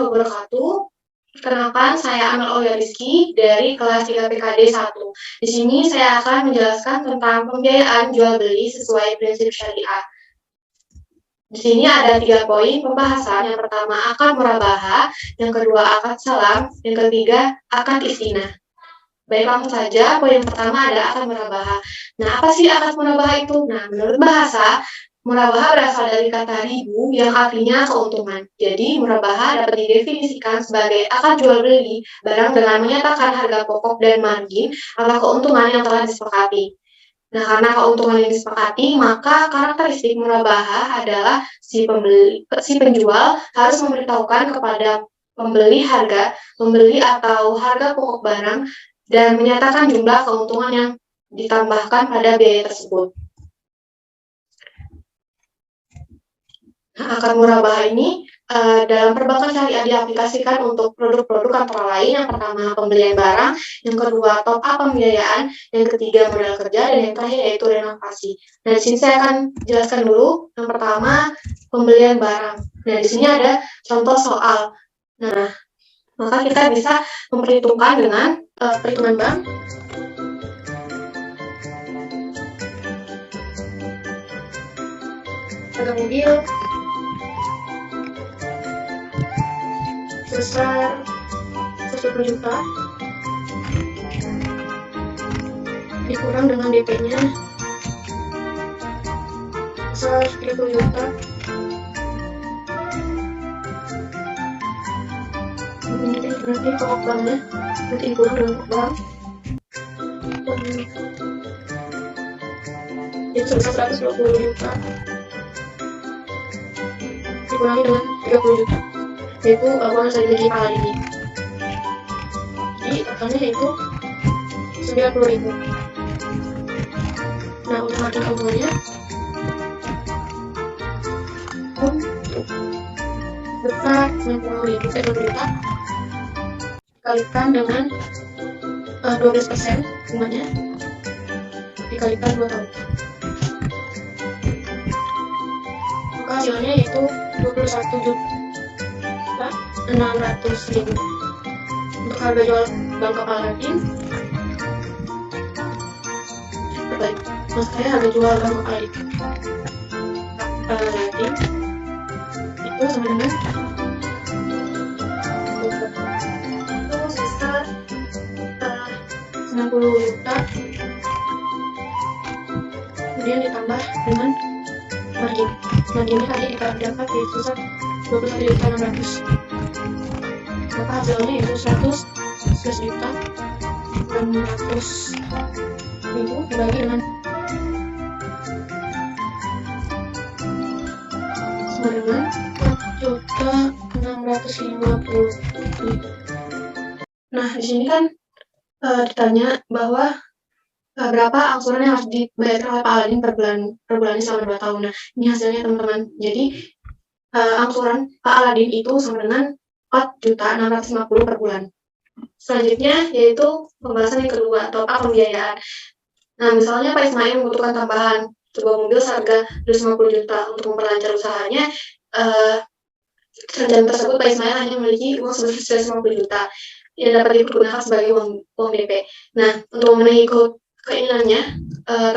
warahmatullahi wabarakatuh. Perkenalkan, saya Amal Aulia Rizky dari kelas 3 PKD 1. Di sini saya akan menjelaskan tentang pembiayaan jual beli sesuai prinsip syariah. Di sini ada 3 poin pembahasan. Yang pertama, akad murabaha, yang kedua, akad salam, yang ketiga, akad istinah. Baik, langsung saja. Poin yang pertama ada akad murabaha. Nah, apa sih akad murabaha itu? Nah, menurut bahasa, murabaha berasal dari kata ribu yang artinya keuntungan. Jadi, murabaha dapat didefinisikan sebagai akad jual beli barang dengan menyatakan harga pokok dan margin atau keuntungan yang telah disepakati. Nah, karena keuntungan yang disepakati, maka karakteristik murabaha adalah si penjual harus memberitahukan kepada pembeli atau harga pokok barang dan menyatakan jumlah keuntungan yang ditambahkan pada biaya tersebut. Nah, akad murabaha ini dalam perbankan syariah diaplikasikan untuk produk-produk antara lain. Yang pertama, pembelian barang, yang kedua, top up pembiayaan, yang ketiga, modal kerja, dan yang terakhir yaitu renovasi. Nah, di sini saya akan jelaskan dulu. Yang pertama, pembelian barang. Nah, di sini ada contoh soal. Nah, maka kita bisa memperhitungkan dengan perhitungan bank. Harga mobil sebesar 120 juta dikurang dengan DP-nya sebesar 30 juta nanti pokok banknya nanti dikurang dengan pokok bank itu sebesar 120 juta dikurangi dengan 30 juta yaitu uang yang dimiliki Pak Aladi. Jadi totalnya yaitu 90.000. Nah, untuk margin keuntungannya besar 90.000 juta dikalikan dengan 12% bunganya dikalikan 2 tahun. Maka hasilnya yaitu 21.600.000. Untuk harga jual bank Aladin, maksudnya harga jual bank Aladin itu sama dengan itu sebesar 90 juta, kemudian ditambah dengan marginnya tadi kita dapat yaitu sebesar 21.600.000. Maka hasilnya yaitu 111.600.000 dibagi dengan sama dengan 4.650.000. Nah, di sini kan ditanya bahwa berapa angsuran yang harus dibayarkan oleh Pak Aladin per bulannya selama 2 tahun. Nah, ini hasilnya teman-teman. Jadi angsuran Pak Aladin itu sama dengan 4.650.000 per bulan. Selanjutnya yaitu pembahasan yang kedua, top up pembiayaan. Nah, misalnya Pak Ismail membutuhkan tambahan sebuah mobil seharga 250 juta untuk memperlancar usahanya. Rencana tersebut Pak Ismail hanya memiliki uang sebesar 150 juta yang dapat digunakan sebagai uang DP. Nah, untuk memenuhi keinginannya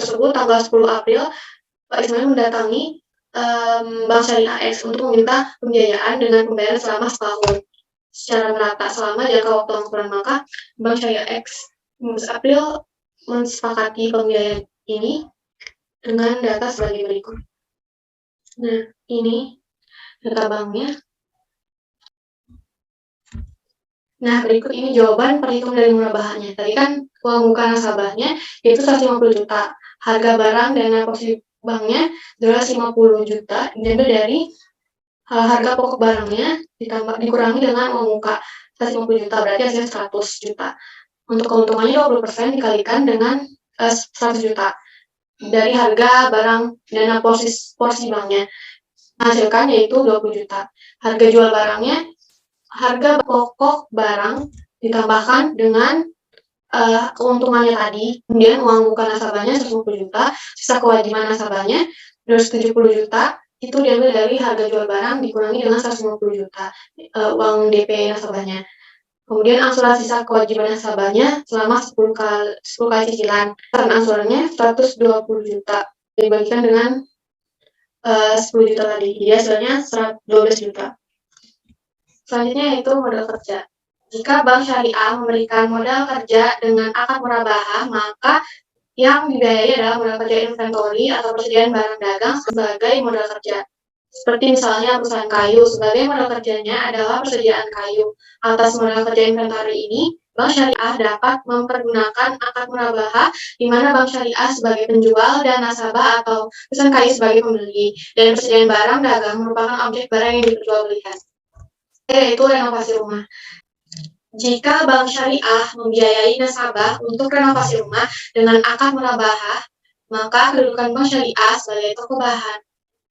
tersebut, tanggal 10 April Pak Ismail mendatangi Bank Syariah X untuk meminta pembiayaan dengan pembayaran selama setahun secara merata selama jangka waktu angsuran. Maka Bank Syariah X 15 April mensepakati pembiayaan ini dengan data sebagai berikut. Nah, ini data banknya. Nah, berikut ini jawaban perhitungan dari murabahanya. Tadi kan uang muka nasabahnya yaitu 150 juta. Harga barang dana posisi banknya 250 juta diambil dari harga pokok barangnya dikurangi dengan uang muka 150 juta, berarti hasilnya 100 juta. Untuk keuntungannya 20% dikalikan dengan 100 juta dari harga barang dana porsi banknya. Hasilkan yaitu 20 juta. Harga jual barangnya, harga pokok barang ditambahkan dengan keuntungannya tadi, kemudian uang muka nasabahnya 150 juta, sisa kewajiban nasabahnya 270 juta, itu diambil dari harga jual barang dikurangi dengan 150 juta uang DP nasabahnya. Kemudian angsuran sisa kewajiban nasabahnya selama 10 kali cicilan. Dan angsurannya 120 juta dibagikan dengan 10 juta tadi. Jadi hasilnya 12 juta. Selanjutnya yaitu modal kerja. Jika bank syariah memberikan modal kerja dengan akad murabahah, maka yang dibiayai adalah modal kerja inventory atau persediaan barang dagang sebagai modal kerja. Seperti misalnya perusahaan kayu, sebagai modal kerjanya adalah persediaan kayu. Atas modal kerja inventory ini, bank syariah dapat mempergunakan akad murabahah, di mana bank syariah sebagai penjual dan nasabah atau perusahaan kayu sebagai pembeli, dan persediaan barang dagang merupakan objek barang yang diperjualbelikan, yaitu renovasi rumah. Jika bank syariah membiayai nasabah untuk renovasi rumah dengan akad murabahah, maka kedudukan bank syariah sebagai toko bahan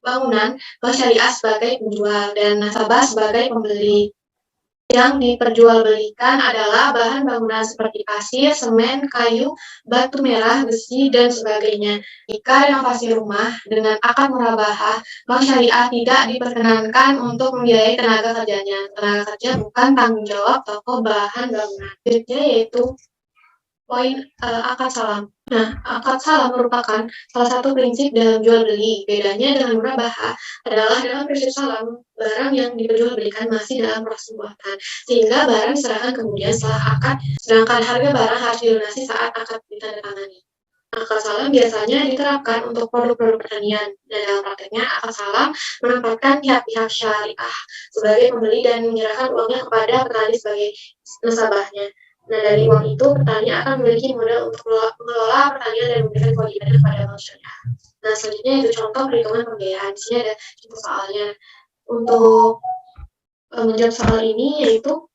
bangunan, bank syariah sebagai penjual, dan nasabah sebagai pembeli. Yang diperjualbelikan adalah bahan bangunan seperti pasir, semen, kayu, batu merah, besi, dan sebagainya. Jika renovasi rumah dengan akad murabahah, bank syariah tidak diperkenankan untuk membiayai tenaga kerjanya. Tenaga kerja bukan tanggung jawab toko bahan bangunan. Berikutnya yaitu poin akad salam. Nah, akad salam merupakan salah satu prinsip dalam jual beli. Bedanya dengan murabahah adalah dalam prinsip salam, barang yang diperjualbelikan masih dalam proses pembuatan, sehingga barang diserahkan kemudian setelah akad, sedangkan harga barang harus dilunasi saat akad ditandatangani. Akad salam biasanya diterapkan untuk produk-produk pertanian, dan dalam prakteknya akad salam menempatkan pihak-pihak syariah sebagai pembeli dan menyerahkan uangnya kepada petani sebagai nasabahnya. Nah, dari uang itu, petani akan memiliki modal untuk mengelola pertanian dan memberikan kewajibannya kepada bank syariah. Nah, selanjutnya itu contoh perhitungan pembiayaan. Di sini ada contoh soalnya. Untuk menjawab soal ini yaitu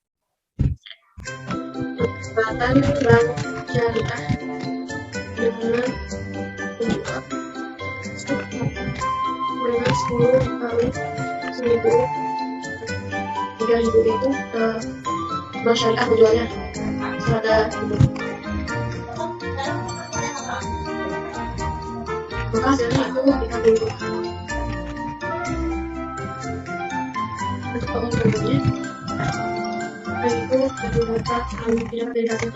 pendapatan bank syariah dengan bentuk dengan 10 kali 1000 3.000 itu bank syariah menjualnya seharga itu. Maka hasilnya itu 30 juta. Untuk tahun berikutnya itu 1 juta tidak negatif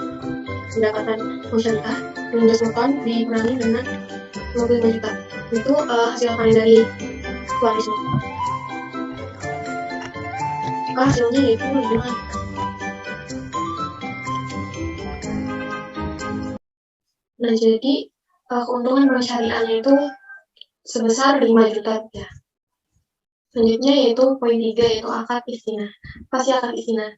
pendapatan bank syariah dengan diskon dikurangi dengan 25 juta. Itu hasil panen dari koalisme. Maka hasilnya yaitu 5 juta. Nah, jadi keuntungan bank syariahnya itu sebesar 5 juta rupiah. Selanjutnya yaitu poin 3, yaitu akad istinah. Apa sih akad istinah?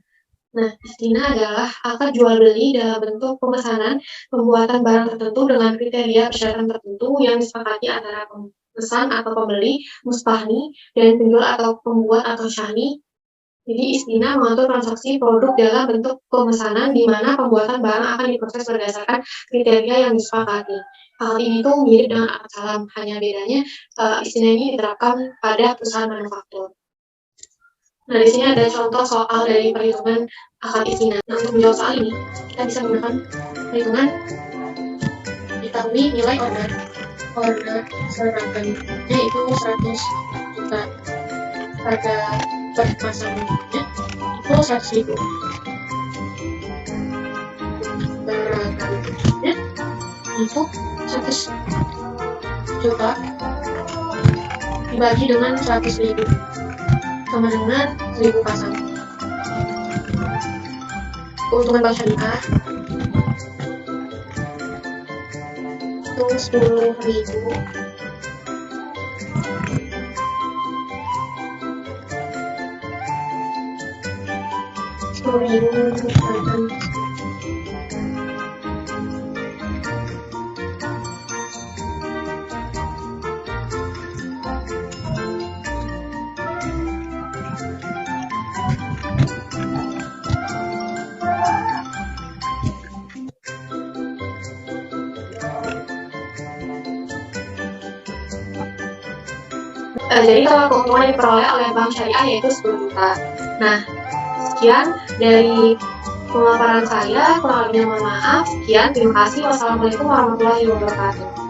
Nah, istinah adalah akad jual beli dalam bentuk pemesanan pembuatan barang tertentu dengan kriteria persyaratan tertentu yang disepakati antara pemesan atau pembeli, mustahni, dan penjual atau pembuat atau syahni. Jadi istinah mengatur transaksi produk dalam bentuk pemesanan di mana pembuatan barang akan diproses berdasarkan kriteria yang disepakati. Hal ini tuh mirip dengan akad salam, hanya bedanya istinah ini diterapkan pada perusahaan manufaktur. Nah, di sini ada contoh soal dari perhitungan akad istinah. Nah, untuk menjawab soal ini, kita bisa menggunakan perhitungan diketahui nilai order seragam, yaitu 100 juta. Harga per pasangnya itu 100.000. Beragamnya itu 100 juta dibagi dengan 100.000 sama dengan 1.000 pasang. Keuntungan bank syariah itu 10.000 dibagi jadi kalau keuntungan yang diperoleh oleh bank syariah yaitu 10 juta. Nah, sekian dari pemaparan saya, kurang lebihnya mohon maaf. Sekian, terima kasih. Wassalamualaikum warahmatullahi wabarakatuh.